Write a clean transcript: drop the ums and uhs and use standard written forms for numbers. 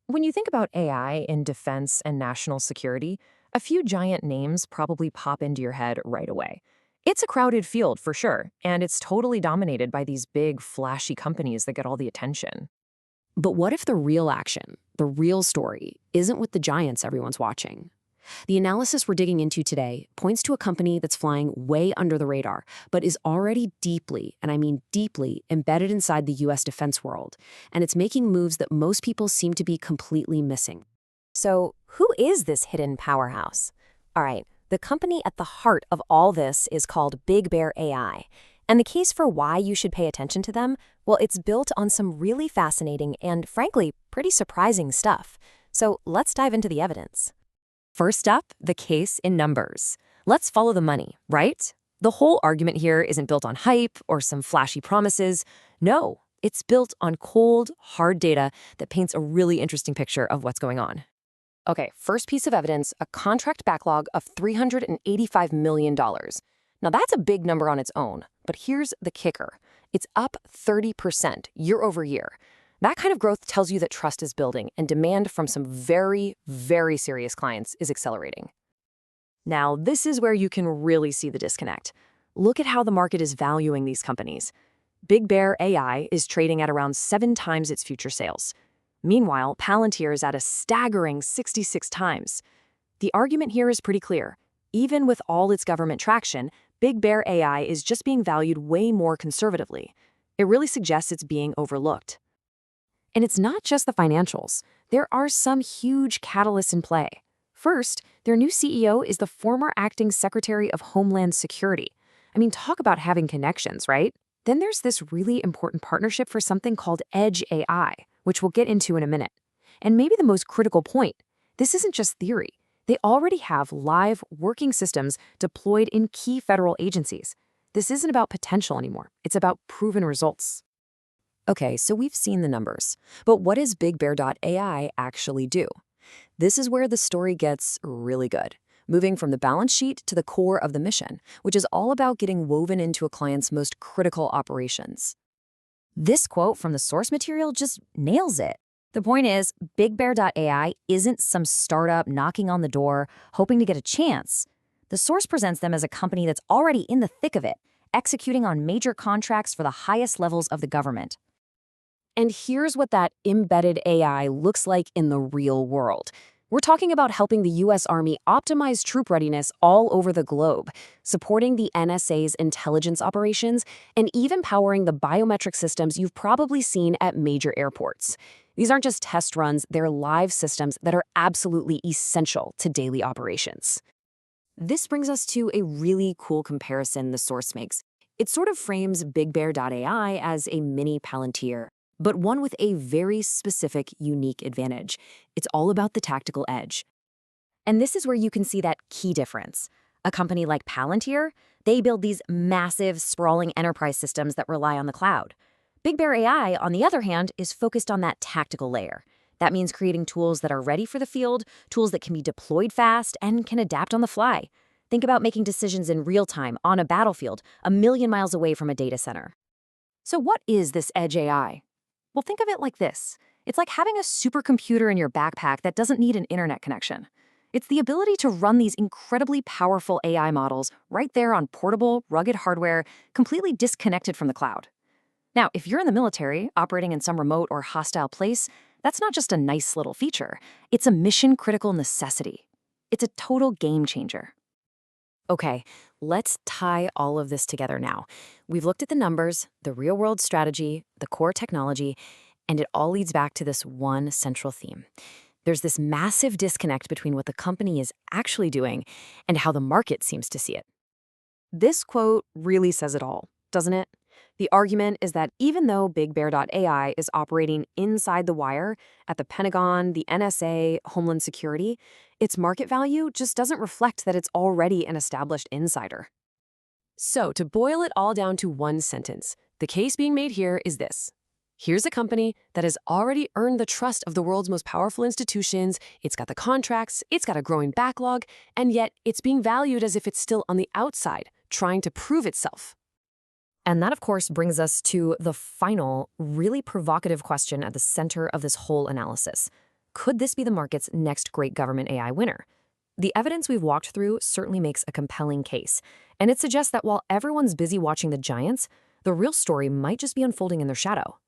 When you think about AI in defense and national security, a few giant names probably pop into your head right away. It's a crowded field for sure, and it's totally dominated by these big, flashy companies that get all the attention. But what if the real action, the real story, isn't with the giants everyone's watching? The analysis we're digging into today points to a company that's flying way under the radar, but is already deeply, and I mean deeply, embedded inside the US defense world, and it's making moves that most people seem to be completely missing. So, who is this hidden powerhouse? All right, the company at the heart of all this is called BigBear.ai. And the case for why you should pay attention to them, well, it's built on some really fascinating and, frankly, pretty surprising stuff. So, let's dive into the evidence. First up, the case in numbers. Let's follow the money, right? The whole argument here isn't built on hype or some flashy promises. No, it's built on cold, hard data that paints a really interesting picture of what's going on. Okay, first piece of evidence, a contract backlog of $385 million. Now that's a big number on its own, but here's the kicker. It's up 30% year over year. That kind of growth tells you that trust is building and demand from some very, very serious clients is accelerating. Now, this is where you can really see the disconnect. Look at how the market is valuing these companies. BigBear.ai is trading at around 7 times its future sales. Meanwhile, Palantir is at a staggering 66 times. The argument here is pretty clear. Even with all its government traction, BigBear.ai is just being valued way more conservatively. It really suggests it's being overlooked. And it's not just the financials. There are some huge catalysts in play. First, their new CEO is the former acting Secretary of Homeland Security. I mean, talk about having connections, right? Then there's this really important partnership for something called Edge AI, which we'll get into in a minute. And maybe the most critical point, this isn't just theory. They already have live, working systems deployed in key federal agencies. This isn't about potential anymore. It's about proven results. Okay, so we've seen the numbers. But what does BigBear.ai actually do? This is where the story gets really good, moving from the balance sheet to the core of the mission, which is all about getting woven into a client's most critical operations. This quote from the source material just nails it. The point is, BigBear.ai isn't some startup knocking on the door, hoping to get a chance. The source presents them as a company that's already in the thick of it, executing on major contracts for the highest levels of the government. And here's what that embedded AI looks like in the real world. We're talking about helping the U.S. Army optimize troop readiness all over the globe, supporting the NSA's intelligence operations, and even powering the biometric systems you've probably seen at major airports. These aren't just test runs, they're live systems that are absolutely essential to daily operations. This brings us to a really cool comparison the source makes. It sort of frames BigBear.ai as a mini Palantir, but one with a very specific, unique advantage. It's all about the tactical edge. And this is where you can see that key difference. A company like Palantir, they build these massive, sprawling enterprise systems that rely on the cloud. BigBear.ai, on the other hand, is focused on that tactical layer. That means creating tools that are ready for the field, tools that can be deployed fast and can adapt on the fly. Think about making decisions in real time on a battlefield, a million miles away from a data center. So what is this Edge AI? Well, think of it like this. It's like having a supercomputer in your backpack that doesn't need an internet connection. It's the ability to run these incredibly powerful AI models right there on portable, rugged hardware, completely disconnected from the cloud. Now, if you're in the military, operating in some remote or hostile place, that's not just a nice little feature. It's a mission-critical necessity. It's a total game changer. Okay, let's tie all of this together now. We've looked at the numbers, the real-world strategy, the core technology, and it all leads back to this one central theme. There's this massive disconnect between what the company is actually doing and how the market seems to see it. This quote really says it all, doesn't it? The argument is that even though BigBear.ai is operating inside the wire at the Pentagon, the NSA, Homeland Security, its market value just doesn't reflect that it's already an established insider. So, to boil it all down to one sentence, the case being made here is this. Here's a company that has already earned the trust of the world's most powerful institutions, it's got the contracts, it's got a growing backlog, and yet it's being valued as if it's still on the outside, trying to prove itself. And that, of course, brings us to the final, really provocative question at the center of this whole analysis. Could this be the market's next great government AI winner? The evidence we've walked through certainly makes a compelling case, and it suggests that while everyone's busy watching the giants, the real story might just be unfolding in their shadow.